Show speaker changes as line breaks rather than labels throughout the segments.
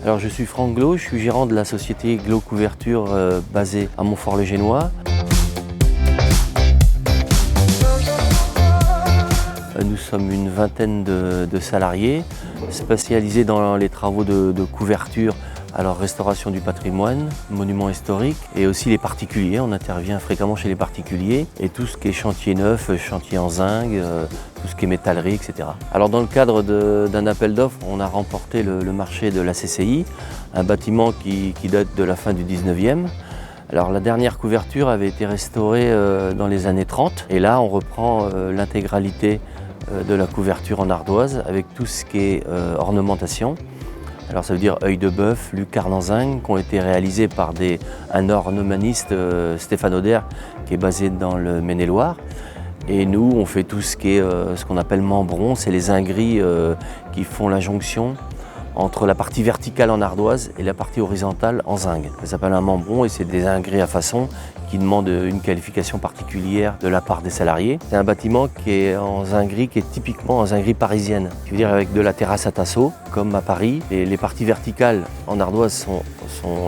Alors je suis Franck Glo, je suis gérant de la société Glo Couverture basée à Montfort-le-Génois. Nous sommes une vingtaine de salariés spécialisés dans les travaux de couverture, alors restauration du patrimoine, monuments historiques et aussi les particuliers. On intervient fréquemment chez les particuliers et tout ce qui est chantier neuf, chantier en zinc, tout ce qui est métallerie, etc. Alors dans le cadre d'un appel d'offres, on a remporté le marché de la CCI, un bâtiment qui date de la fin du 19e. Alors la dernière couverture avait été restaurée dans les années 30 et là on reprend l'intégralité de la couverture en ardoise avec tout ce qui est ornementation. Alors ça veut dire œil de bœuf, lucarne en zinc qui ont été réalisés par un ornemaniste, Stéphane Auder, qui est basé dans le Maine-et-Loire. Et nous on fait tout ce qui est ce qu'on appelle membron, c'est les zingueries qui font la jonction entre la partie verticale en ardoise et la partie horizontale en zinc. Ça s'appelle un membron et c'est des zingueries à façon qui demandent une qualification particulière de la part des salariés. C'est un bâtiment qui est en zinguerie, qui est typiquement en zinguerie parisienne. Je veux dire avec de la terrasse à tasseau, comme à Paris. Et les parties verticales en ardoise sont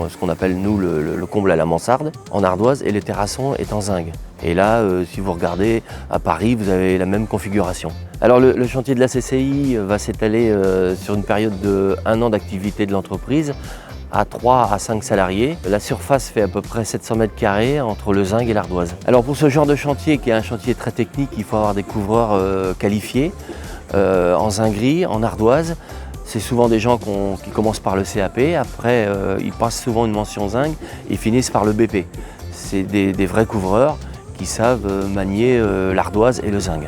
ce qu'on appelle nous le comble à la mansarde en ardoise et le terrasson est en zinc. Et là, si vous regardez à Paris, vous avez la même configuration. Alors le chantier de la CCI va s'étaler sur une période de 1 an d'activité de l'entreprise à 3 à 5 salariés. La surface fait à peu près 700 mètres carrés entre le zinc et l'ardoise. Alors pour ce genre de chantier, qui est un chantier très technique, il faut avoir des couvreurs qualifiés en zinguerie, en ardoise. C'est souvent des gens qui commencent par le CAP, après ils passent souvent une mention zinc et finissent par le BP. C'est des vrais couvreurs qui savent manier l'ardoise et le zinc.